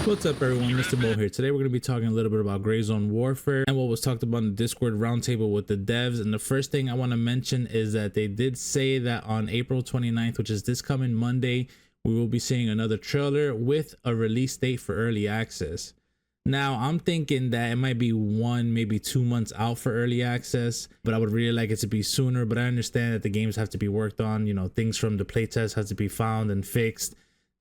What's up everyone, Mr. Mo here. Today we're going to be talking a little bit about Gray Zone Warfare and what was talked about in the Discord roundtable with the devs. And the first thing I want to mention is that they did say that on April 29th, which is this coming Monday, we will be seeing another trailer with a release date for early access. Now I'm thinking that it might be 1, maybe 2 months out for early access, but I would really like it to be sooner. But I understand that the games have to be worked on, things from the playtest have to be found and fixed.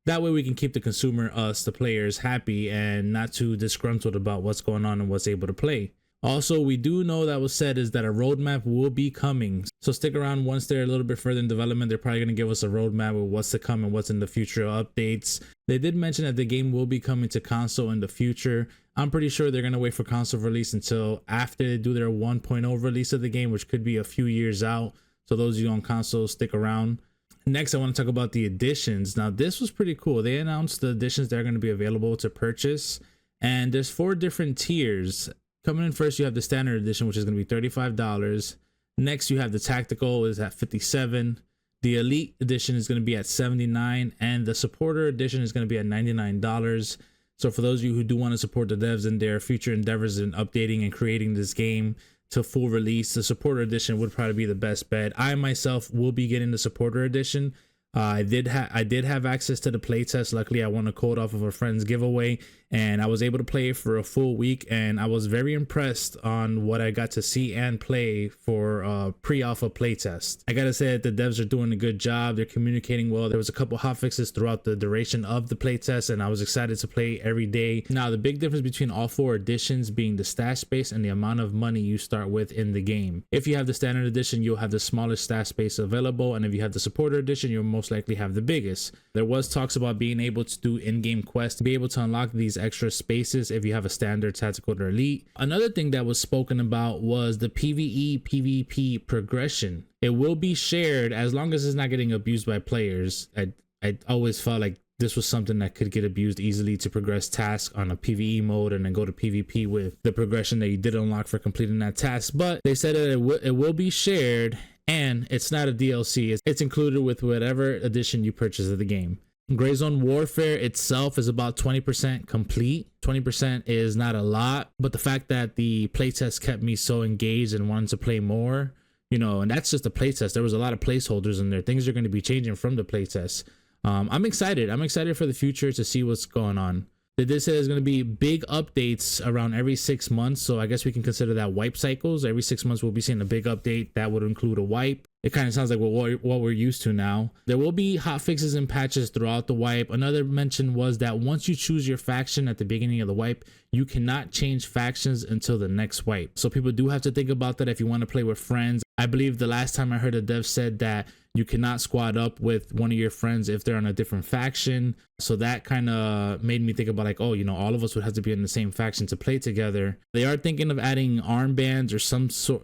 That way we can keep the consumer, us, the players, happy and not too disgruntled about what's going on and what's able to play. Also, we do know that was said is that a roadmap will be coming. So stick around once they're a little bit further in development. They're probably going to give us a roadmap with what's to come and what's in the future updates. They did mention that the game will be coming to console in the future. I'm pretty sure they're going to wait for console release until after they do their 1.0 release of the game, which could be a few years out. So those of you on console, stick around. Next, I want to talk about the editions. Now, this was pretty cool. They announced the editions that are going to be available to purchase, and there's 4 different tiers. Coming in first, you have the standard edition, which is going to be $35. Next, you have the tactical, is at $57. The elite edition is going to be at $79, and the supporter edition is going to be at $99. So for those of you who do want to support the devs in their future endeavors in updating and creating this game to full release, the supporter edition would probably be the best bet. I myself will be getting the supporter edition. I did have access to the playtest. Luckily, I won a code off of a friend's giveaway, and I was able to play it for a full week. And I was very impressed on what I got to see and play for pre-alpha playtest. I gotta say that the devs are doing a good job. They're communicating well. There was a couple hotfixes throughout the duration of the playtest, and I was excited to play every day. Now, the big difference between all 4 editions being the stash space and the amount of money you start with in the game. If you have the standard edition, you'll have the smallest stash space available, and if you have the supporter edition, you'll most likely have the biggest. There was talks about being able to do in-game quests to be able to unlock these extra spaces if you have a standard, tactical, or elite. Another thing that was spoken about was the PvE PvP progression. It will be shared as long as it's not getting abused by players. I always felt like this was something that could get abused easily to progress tasks on a PvE mode and then go to PvP with the progression that you did unlock for completing that task. But they said that it will be shared, and it's not a DLC. It's included with whatever edition you purchase of the game. Gray Zone Warfare itself is about 20% complete. 20% is not a lot, but the fact that the playtest kept me so engaged and wanted to play more, and that's just the playtest. There was a lot of placeholders in there. Things are going to be changing from the playtest. I'm excited. I'm excited for the future to see what's going on. They did say there's going to be big updates around every 6 months. So I guess we can consider that wipe cycles. Every 6 months, we'll be seeing a big update that would include a wipe. It kind of sounds like what we're used to now. There will be hot fixes and patches throughout the wipe. Another mention was that once you choose your faction at the beginning of the wipe, you cannot change factions until the next wipe. So people do have to think about that if you want to play with friends. I believe the last time I heard a dev said that you cannot squad up with one of your friends if they're on a different faction. So that kind of made me think about like, all of us would have to be in the same faction to play together. They are thinking of adding armbands or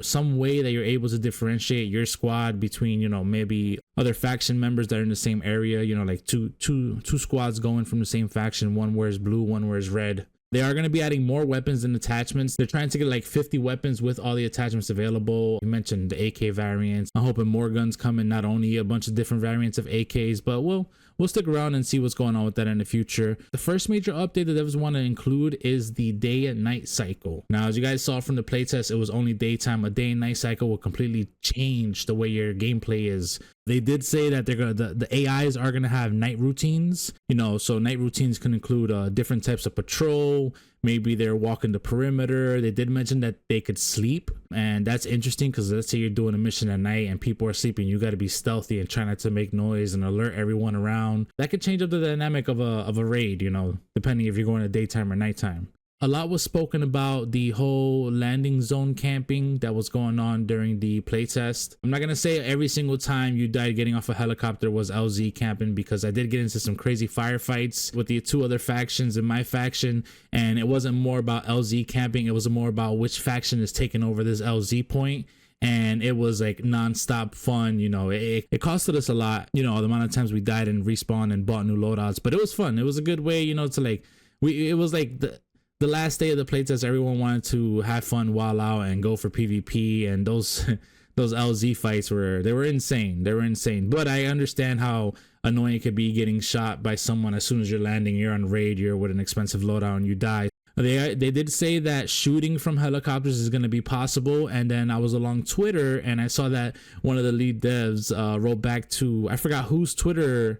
some way that you're able to differentiate your squad between, maybe other faction members that are in the same area, like two squads going from the same faction. One wears blue, one wears red. They are going to be adding more weapons and attachments. They're trying to get like 50 weapons with all the attachments available. You mentioned the AK variants. I'm hoping more guns come in, not only a bunch of different variants of AKs, but we'll stick around and see what's going on with that in the future. The first major update that devs want to include is the day and night cycle. Now, as you guys saw from the playtest, it was only daytime. A day and night cycle will completely change the way your gameplay is. They did say that the AIs are gonna have night routines, so night routines can include different types of patrol. Maybe they're walking the perimeter. They did mention that they could sleep, and that's interesting because let's say you're doing a mission at night and people are sleeping, you got to be stealthy and try not to make noise and alert everyone around. That could change up the dynamic of a raid, depending if you're going to daytime or nighttime. A lot was spoken about the whole landing zone camping that was going on during the playtest. I'm not going to say every single time you died getting off a helicopter was LZ camping, because I did get into some crazy firefights with the 2 other factions in my faction, and it wasn't more about LZ camping. It was more about which faction is taking over this LZ point. And it was like non-stop fun. It costed us a lot, the amount of times we died and respawned and bought new loadouts, but it was fun. It was a good way, to like, it was like the last day of the playtest, everyone wanted to have fun, while out, and go for PvP, and those those LZ fights were insane. They were insane. But I understand how annoying it could be getting shot by someone as soon as you're landing. You're on raid, you're with an expensive loadout, and you die. They did say that shooting from helicopters is going to be possible, and then I was along Twitter and I saw that one of the lead devs wrote back to, I forgot whose tweet or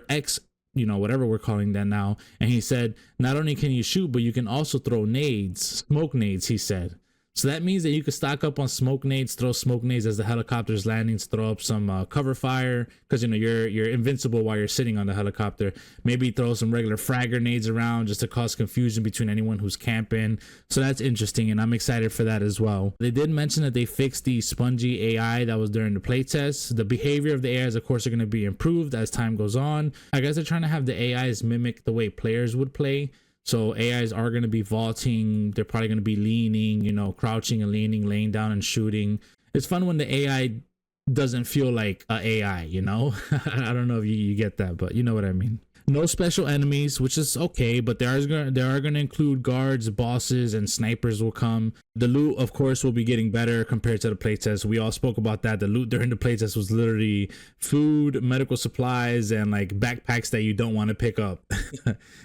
X, you know, whatever we're calling that now, and he said not only can you shoot, but you can also throw nades, smoke nades, he said. So that means that you could stock up on smoke nades, throw smoke nades as the helicopter's landing, to throw up some cover fire, because you know you're invincible while you're sitting on the helicopter. Maybe throw some regular frag grenades around just to cause confusion between anyone who's camping. So that's interesting, and I'm excited for that as well. They did mention that they fixed the spongy AI that was during the playtest. The behavior of the AIs, of course, are going to be improved as time goes on. I guess they're trying to have the AIs mimic the way players would play. So AIs are going to be vaulting. They're probably going to be leaning, you know, crouching and leaning, laying down and shooting. It's fun when the AI doesn't feel like a AI, you know? I don't know if you get that, but you know what I mean. No special enemies, which is okay, but they are going to include guards, bosses, and snipers will come. The loot, of course, will be getting better compared to the playtest. We all spoke about that. The loot during the playtest was literally food, medical supplies, and like backpacks that you don't want to pick up.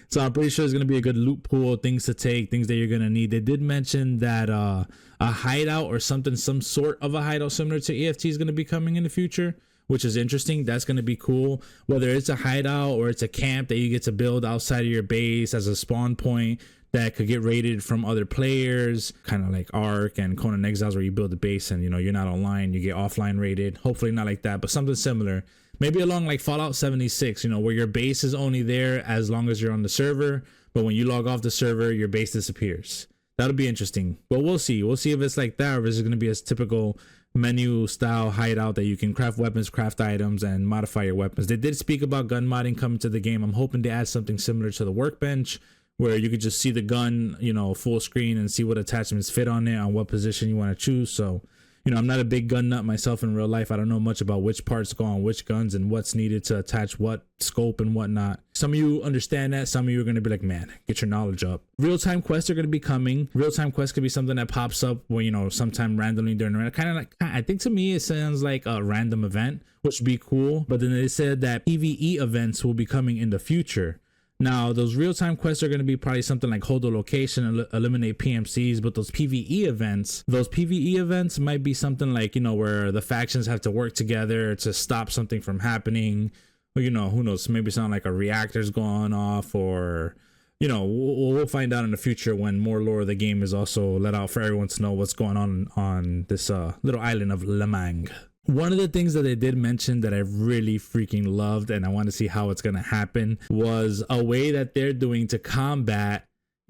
So I'm pretty sure it's going to be a good loot pool, things to take, things that you're going to need. They did mention that a hideout or some sort of a hideout similar to EFT is going to be coming in the future, which is interesting. That's going to be cool. Whether it's a hideout or it's a camp that you get to build outside of your base as a spawn point that could get raided from other players, kind of like Ark and Conan Exiles, where you build a base and, you know, you're not online, you get offline raided. Hopefully not like that, but something similar. Maybe along like Fallout 76, you know, where your base is only there as long as you're on the server, but when you log off the server, your base disappears. That'll be interesting, but we'll see. We'll see if it's like that or if it's going to be a typical menu style hideout that you can craft weapons, craft items, and modify your weapons. They did speak about gun modding coming to the game. I'm hoping to add something similar to the workbench where you could just see the gun, you know, full screen and see what attachments fit on it, on what position you want to choose. So, you know, I'm not a big gun nut myself in real life. I don't know much about which parts go on which guns and what's needed to attach what scope and whatnot. Some of you understand that. Some of you are going to be like, man, get your knowledge up. Real-time quests are going to be coming. Real-time quests could be something that pops up when, you know, sometime randomly during the kind of like, I think to me it sounds like a random event, which would be cool. But then they said that PvE events will be coming in the future. Now, those real-time quests are going to be probably something like hold a location, eliminate PMCs, but those PvE events might be something like, you know, where the factions have to work together to stop something from happening. Or, you know, who knows, maybe something like a reactor's going off, or, you know, we'll find out in the future when more lore of the game is also let out for everyone to know what's going on this little island of Lemang. One of the things that they did mention that I really freaking loved, and I want to see how it's going to happen, was a way that they're doing to combat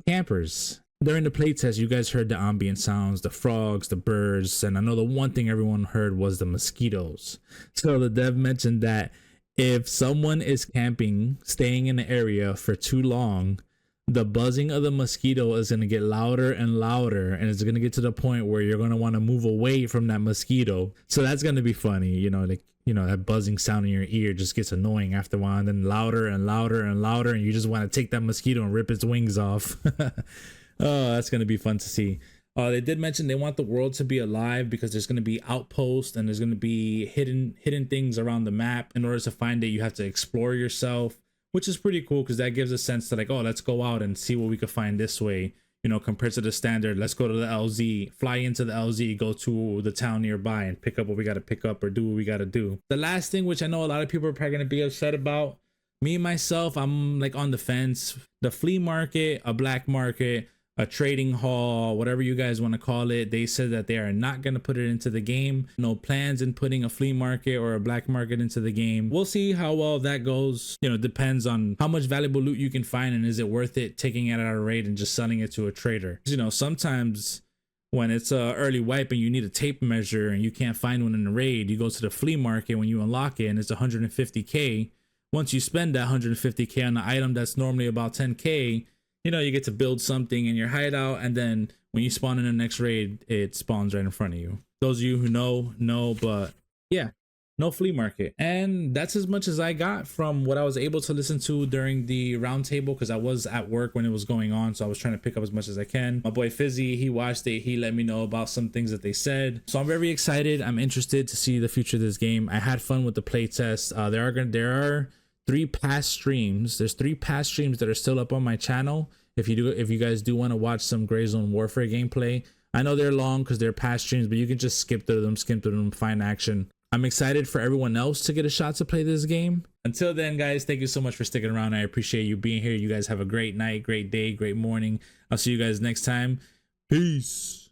campers. During the playtest, you guys heard the ambient sounds, the frogs, the birds, and I know the one thing everyone heard was the mosquitoes. So the dev mentioned that if someone is camping, staying in the area for too long, the buzzing of the mosquito is going to get louder and louder, and it's going to get to the point where you're going to want to move away from that mosquito. So that's going to be funny, you know, like, you know, that buzzing sound in your ear just gets annoying after a while, and then louder and louder and louder, and you just want to take that mosquito and rip its wings off. Oh, that's going to be fun to see. They did mention they want the world to be alive because there's going to be outposts and there's going to be hidden things around the map. In order to find it, you have to explore yourself, which is pretty cool because that gives a sense to like, oh, let's go out and see what we could find this way, you know, compared to the standard, let's go to the LZ, fly into the LZ, go to the town nearby and pick up what we got to pick up or do what we got to do. The last thing, which I know a lot of people are probably going to be upset about, me myself, I'm like on the fence. The flea market, a black market, a trading hall, whatever you guys want to call it, they said that they are not going to put it into the game. No plans in putting a flea market or a black market into the game. We'll see how well that goes. You know, it depends on how much valuable loot you can find and is it worth it taking it at a raid and just selling it to a trader. You know, sometimes when it's a early wipe and you need a tape measure and you can't find one in the raid, you go to the flea market when you unlock it and it's 150k. Once you spend that 150k on the item that's normally about 10k, you know, you get to build something in your hideout, and then when you spawn in the next raid, it spawns right in front of you. Those of you who know, but yeah. no Flea Market. And that's as much as I got from what I was able to listen to during the roundtable, because I was at work when it was going on, so I was trying to pick up as much as I can. My boy Fizzy, he watched it, he let me know about some things that they said, so I'm very excited. I'm interested to see the future of this game. I had fun with the playtest. There are 3 past streams. There's 3 past streams that are still up on my channel. If you guys do want to watch some Gray Zone Warfare gameplay, I know they're long because they're past streams, but you can just skip through them, find action. I'm excited for everyone else to get a shot to play this game. Until then, guys, thank you so much for sticking around. I appreciate you being here. You guys have a great night, great day, great morning. I'll see you guys next time. Peace.